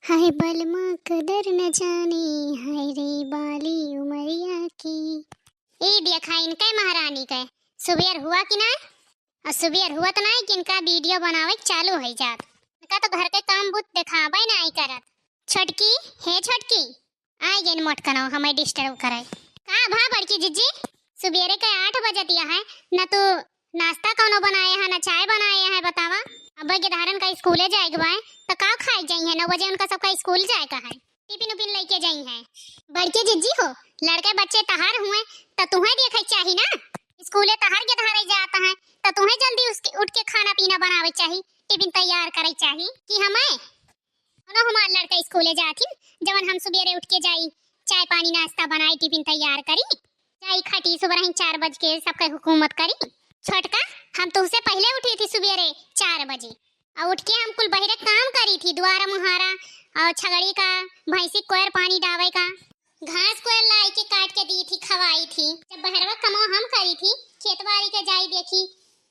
हाय बलमा कदर न जाने, हाय रे बाली उमरिया की। ए देखा इनका महारानी का सुबेर हुआ कि ना। और सुबेर हुआ तो नहीं कि इनका वीडियो बनावे चालू है जात। इनका तो घर के काम बुत दिखावे ना आई करत। छोटकी हे छोटकी आई गई मोटकनो हमें डिस्टर्ब करे का भा बड़की जिज्जी। सुबेरे के 8 बजे दिया है न तो नाश्ता कौनो बनाए है न चाय बनाए है बतावा। अब के धारन का स्कूले जाएगा बा तो का खाई जाई है 9 बजे उनका सबका स्कूल जाए का है। टिफिन उपिन लेके जाई है। बड़के जिज्जी हो लड़के बच्चे तहार हुए तो तुम्हें देखे चाहिए ना। स्कूले तहार के धारे जाता है तो तुम्हें जल्दी उसके उठ के खाना पीना बनावे चाहिए, टिफिन तैयार करे चाहिए कि हमें ना हमार लड़का स्कूले जाती जवन हम सुबेरे उठ के जाई चाय पानी नाश्ता बनाई टिफिन तैयार करी चाय खटी सुबह 4 बज के सबका हुकूमत करी। छोटका हम तुमसे पहले उठी थी सुबेरे 4 बजे और उठ के हम कुल बहिरे काम करी थी द्वारा मुहारा और छगड़ी का भैंसी कोयर पानी डावे का घास कोयर लाई के काट के दी थी खवाई थी। जब बहरवा कमो हम करी थी खेतबाड़ी के जाई देखी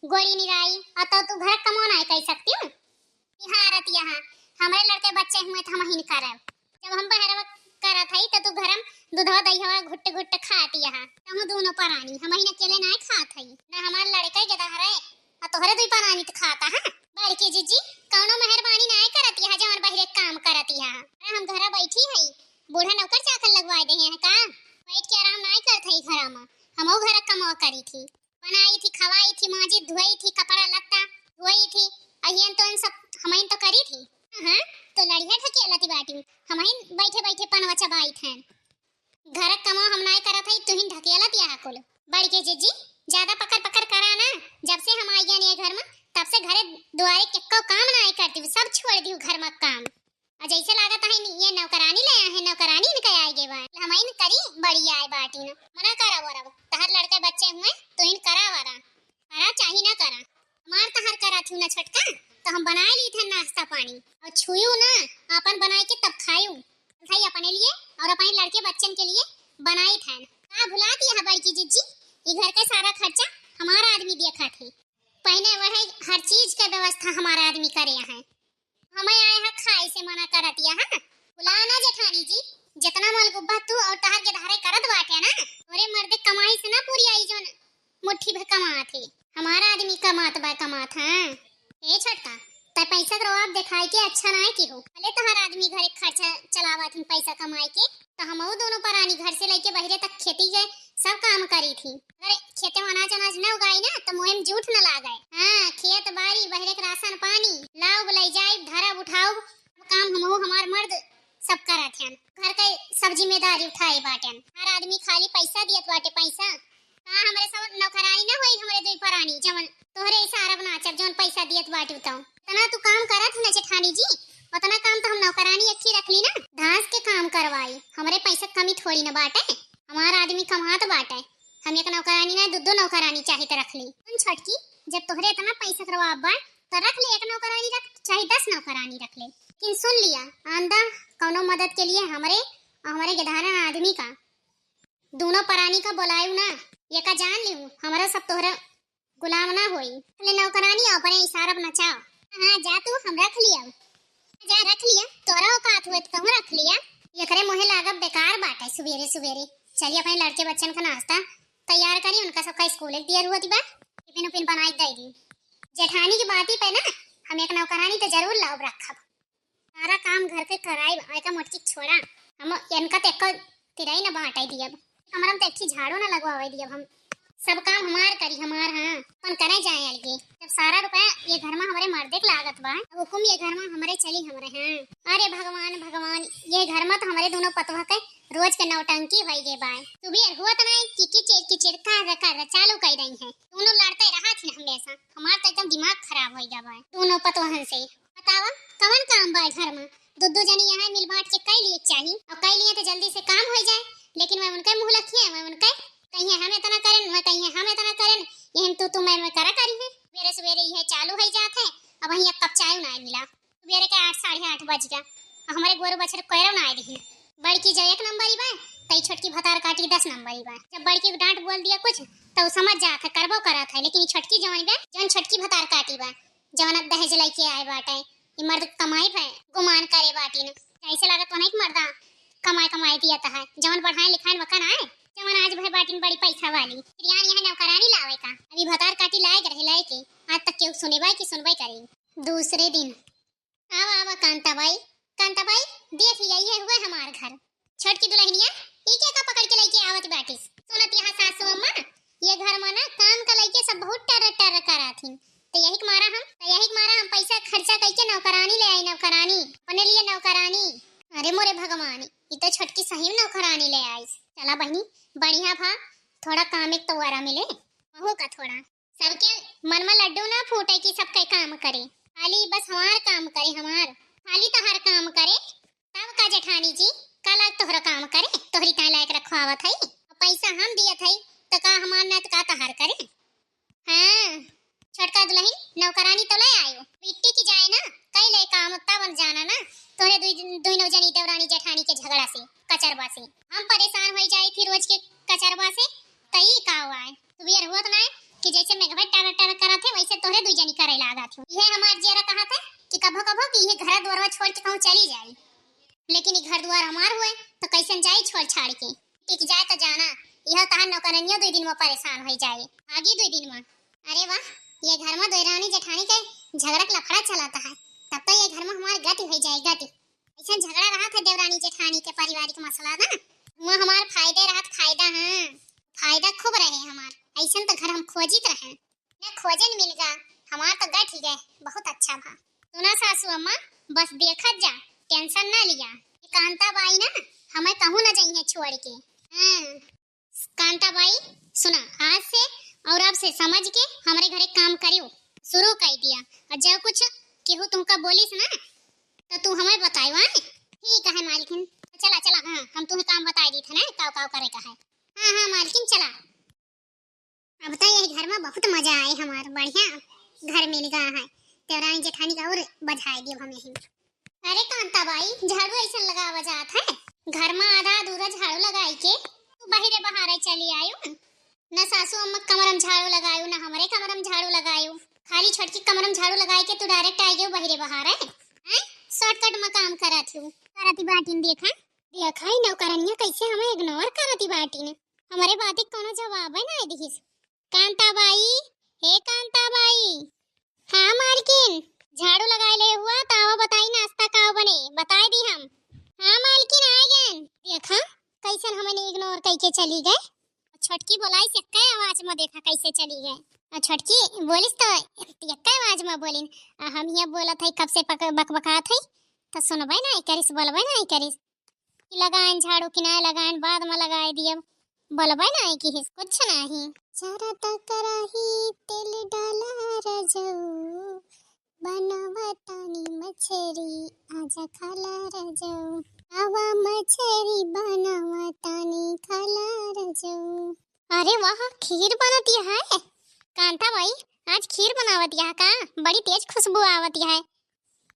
गोड़ी निराई और तो तू घर कमो नहीं कर सकती हूँ बिहारत यहाँ हमारे लड़के बच्चे हुए तो हम ही करब। जब हम बहरवा करत हई तो तू घरम दूधवा दहीवा घुट्ट घुट्ट खाती यहाँ हम दोनों परानी हम ही अकेले नहीं खात हई ना हमार लड़के के दहरे और तोहरे दुई परानी तो खाता है। बड़की जीजी कौनो मेहरबानी नहीं करती है जवन बहिरे काम करती है। हम घर बैठी हई बूढ़ा नौकर चाकर लगवा दे हैं का बैठ के आराम नहीं करत हई घर में हमो घर कमवा करी थी बनाई थी खवाई थी माजी धोई थी कपड़ा लत्ता धोई थी अहियन तो इन सब हमइन तो करी थी। हां तो लड़िया ठकेलती बाटी हमइन बैठे बैठे पनवा चबाई थे घर कमो हम नहीं करत हई तुहिन ढकेलत यहाँ कुल। बड़के जीजी ज्यादा पकड़ पकड़ करा ना जब से हम आई गए घर में तब से घरे दुआरे केको काम नहीं करती सब छोड़ दी घर में काम और जैसे लागत है ये नौकरानी ले है नौकरानी इनके आएगे बा हमइन करी बड़ी आए बाटी न मना करा वरब तहर लड़के बच्चे हुए तो इन करा वरा करा चाहिए ना करा मार तहर करा थी ना छोटका तो हम बना ली थे नाश्ता पानी और छुयू ना अपन बनाए के तब खायू भाई अपने लिए और अपने लड़के बच्चन के लिए बनाई थे का भुला दिया बड़की जीजी ये घर का सारा खर्चा हमारा आदमी देखा थे पहले वह हर चीज का व्यवस्था हमारा आदमी करे है हमें आए हैं खाए से मना कर दिया है। भुला ना जेठानी जी जितना मल गुब्बा तू और तहर के धारे करत बाटे ना तोरे मर्द कमाई से ना पूरी आई जोन मुट्ठी भर कमा थे हमारा आदमी कमात बा कमात है। ए छोटका ते पैसा तो आप दिखाई के अच्छा ना है कि हो भले तहर आदमी घर खर्चा चलावा थी पैसा कमाई के तो हम दोनों परानी घर से लेके बहरे तक खेती गए सब काम करी थी। अरे खेते में अनाज अनाज न उगाई ना तो मुहिम झूठ न लागे। हाँ खेत बाड़ी बहरे के राशन पानी लाओ बुलाई जाए धरा उठाओ काम हम हमार मर्द सब करत हैं घर के सब जिम्मेदारी उठाए बाटन हर आदमी खाली पैसा दियत बाटे पैसा हां हमरे सब नौकरानी ना होई हमरे दुई परानी जवन तोहरे इशारा बना चब जोन पैसा दियत बाटे उताऊ तना तू काम करत न जेठानी जी उतना काम तो हम नौकरानी अच्छी रख ली ना घास के काम करवाई हमरे पैसा कमी थोड़ी न बाटे हमारा आदमी कमात बाटे हम एक नौकरानी ना दो नौकरानी चाहे तो रख ली उन छटकी जब तोहरे इतना पैसा करवा बा तो रख ले एक नौकरानी रख चाहे 10 नौकरानी रख ले लेकिन सुन लिया आंदा कौनो मदद के लिए हमारे गधारन आदमी का दोनों परानी का बुलायू ना ये का जान लियो हमारा सब तोहरा गुलाम ना होई ले नौकरानी अपने इशारा नचाओ। हां जा तू हम रख लिया जा रख लिया तोरा औकात हुए तो रख लिया ये करे मोहे लागब बेकार बाटे सुबेरे सुबेरे चलिए अपने लड़के बच्चन का नाश्ता तैयार करी उनका सबका स्कूल दिया हुआ थी बा टिफिन उपिन बनाई दे दी जेठानी की बात ही पे ना हम एक नौकरानी तो जरूर लाओ रखब सारा काम घर के कराई आय का मोटकी छोड़ा हम इनका तेको तिराई ना बांटाई दिया हमारा तो एक झाड़ू ना लगवावे दिया हम सब काम हमार करी हमार। हां अपन करे जाए अलगे जब सारा रुपया ये घर में हमारे मर्दे के लागत बा हुकुम ये घर में हमारे चली हमरे। हां अरे भगवान भगवान ये घर में तो हमारे दोनों पतवा के रोज के नौटंकी भई गे बा तू भी हुआ तो नहीं की चिड़का कर चालू कर रही है दोनों लड़ते रहा थी हमेशा हमार तो एकदम दिमाग खराब हो गया बा दोनों पतवहन से बतावा कौन काम बा घर में दो जनी यहाँ मिल बांट के कई लिए चाहिए और कई लिए तो जल्दी से काम हो जाए लेकिन मैं उनके मुंह लखी है मैं उनके कहीं हम इतना करें मैं कहीं हम इतना करें ये तू मैं करा करी है मेरे सवेरे ये चालू हो जाते है अब वहीं एक कप चाय ना मिला सवेरे के 8 साढ़े 8 बज गया हमारे गोरु बछर कोयरा ना आई रही बड़की जो 1 नंबर ही बा तई छोटकी भतार काटी 10 नंबर ही बा जब बड़की को डांट बोल दिया कुछ तो समझ जात है करबो करत है लेकिन छोटकी जवानी बा जवन छोटकी भतार काटी बा जवन दहेज लेके आए बाटे ये मर्द कमाई है गुमान करे बाटी न चाहे अच्छा वाली प्रियान यहाँ नौकरानी लावे का अभी भतार काटी लाए रहे के आज तक केहू सुनेबाई की सुनबाई करी। दूसरे दिन आवा आवा कांता बाई देख यही है हुआ हमार घर छठ की दुल्हनिया ई के का पकड़ के लेके आवत बाटिस। सुनत यहाँ सासू अम्मा ये घर में ना काम का लेके सब बहुत टर कराथीन तो यही के मारा हम पैसा खर्चा करके नौकरानी ले आई नौकरानी अपने लिए नौकरानी। अरे मोरे भगवान ये तो छठ की सही में नौकरानी ले आई। चला बहनी बढ़िया भा थोड़ा काम एक तोरा मिले हो का थोड़ा सबके मन में लड्डू ना फूटे कि सबके काम करे खाली बस हमार काम करे हमार खाली तोहर काम करे तब का जेठानी जी कल तोहरा काम करे तोहरी का लायक रखवावत है पैसा हम दियत है तो का हमार ना तो का तोहर करे। हाँ छोटका दुल्हन नौकरानी तो ले आयो बिट्टी की जाए ना कई ले काम तब जाना ना तोरे दुई नौ जनी देवरानी जेठानी के झगड़ा से कचरबा से हम परेशान हो जाए थी रोज के कचरबा से कई का हुआ है सुबह हुआ ना कि जैसे मैं घर टर करा थे वैसे तोरे दुई जनी करे लगा थी। ये हमार जेरा कहा था कि कभो कि ये घर द्वार छोड़ के कहूं चली जाए लेकिन ये घर द्वार हमार हुए तो कैसे जाए छोड़ छाड़ के टिक जाए तो जाना यह कहा नौकरानियों 2 दिन में परेशान हो जाए आगे 2 दिन में। अरे वाह ये घर में देवरानी जेठानी के झगड़ा का लफड़ा चलाता है तब तो ये घर में हमारी गति हो जाए गति ऐसा झगड़ा रहा था देवरानी जेठानी के पारिवारिक मसला ना वहाँ हमार फायदे रहा फायदा। हाँ फायदा खूब रहे हमार ऐसा तो घर हम खोजित रहे न खोजन मिल गया हमार तो गट ही गए बहुत अच्छा भा। सुना सासू अम्मा बस देखत जा टेंशन ना लिया कांता बाई ना हमें कहूँ ना जाइए छोड़ के। हाँ कांता बाई सुना आज से और अब से समझ के हमारे घरे काम करियो शुरू कर दिया और जब कुछ केहू तुमका बोलिस ना तो तू हमें बताइयो। ठीक है मालकिन चला चला। हाँ हम तुम्हें काम बता दी थे ना काव करे का है। हाँ मालकिन चला। अब तो यही घर में बहुत मजा आए हमार बढ़िया घर मिल गया है देवरानी जेठानी का और बधाई दियो हम यही। अरे कांता बाई झाड़ू ऐसा लगा वजात है घर में आधा अधूरा झाड़ू लगाई के तू बाहरे बहारे चली आयो न सासू अम्मा कमरम झाड़ू लगायो न हमारे कमरम झाड़ू लगायो खाली छटकी कमरम झाड़ू लगाई के तू डायरेक्ट आ गयो बाहरे बहारे हैं शॉर्टकट में काम करती बाटीन देखा ही नौकरानियां कैसे हमें इग्नोर करती बाटीन हमारे बात कोनो जवाब है ना दिस। कांता बाई हे कांता बाई। हाँ मालकिन झाड़ू लगाए ले हुआ तावा बताई नाश्ता का बने बताई दी हम। हाँ मालकिन आ गए देखा कैसे हमें इग्नोर करके चली गए छटकी बोलाई से कई आवाज में देखा कैसे चली गए छटकी बोलिस तो कई आवाज में बोलिन हम ये बोला था कब से बकबका थे तो सुनबे ना करिस बोलबे ना करिस कि लगाएं झाड़ू कि ना लगाएं बाद में लगाए दिए बोलबे ना कि कुछ नहीं। जरा तकराही तेल डाला रजो बनावतानी मछरी आजा खाला रजो आवा मछरी बनावतानी खाला रजो। अरे वाह खीर बनती है कांता भाई आज खीर बनावती है का बड़ी तेज खुशबू आवती है।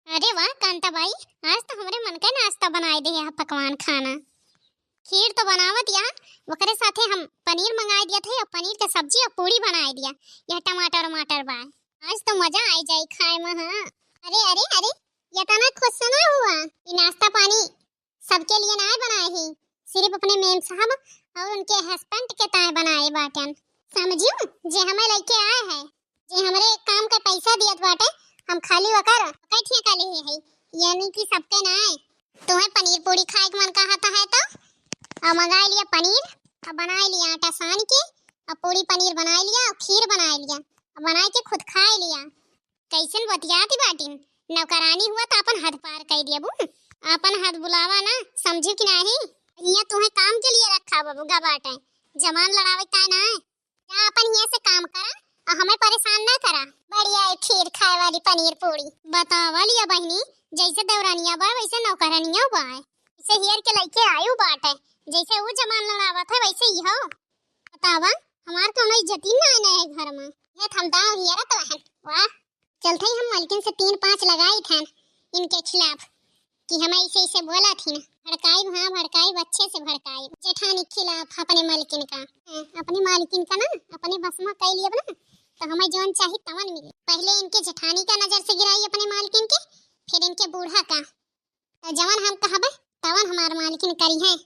अरे वाह कांता भाई आज तो हमारे मन का नाश्ता बनाए दे है पकवान खाना खीर तो बनावत या वकरे साथे हम पनीर मंगाए दिया थे और पनीर के सब्जी और पूरी बनाए दिया यह टमाटर बा आज तो मजा आ जाए खाए में। हाँ अरे अरे अरे ये तना खुश ना हुआ ये नाश्ता पानी सबके लिए ना बनाए ही सिर्फ अपने मेम साहब और उनके हस्बैंड के ताए बनाए बाटन समझियो जे हमें लेके आए हैं जे हमारे काम का पैसा दियत बाटे हम खाली वकर कैठिया का ले है यानी कि सबके ना आए तुम्हें पनीर पूरी खाए के मन कहता है तो और मंगा लिया पनीर और बना लिया आटा सान के और पूरी पनीर बना लिया और खीर बना लिया और बना के खुद खा लिया। कैसन बतियाती बाटिन नौकरानी हुआ तो अपन हद पार कर दिया बू अपन हद बुलावा ना समझू कि नहीं यहाँ तुम्हें काम के लिए रखा बाबू गा बाटे जमान लड़ावे का ना क्या अपन यहाँ से काम करा और हमें परेशान ना करा बढ़िया खीर खाए वाली पनीर पूरी बतावा लिया बहनी जैसे देवरानिया बा वैसे नौकरानिया बा इसे हियर के लेके आयु बाटे जैसे वो जमान लड़ावा था वैसे ही हो बतावा हमार कोनो इज्जती ना है घर में ये थमदाव हियर तो है। वाह चलते ही हम मालकिन से 3-5 लगाई थे इनके खिलाफ कि हमें इसे बोला थी ना भड़काई अच्छे से भड़काई जेठानी खिलाफ अपने मालकिन का ना अपने बस में कह लिया ना तो हमें जोन चाहिए तवन मिले पहले इनके जेठानी का नजर से गिराई अपने मालकिन के फिर इनके बूढ़ा का जवन हम कहबे तवन हमार मालकिन करी है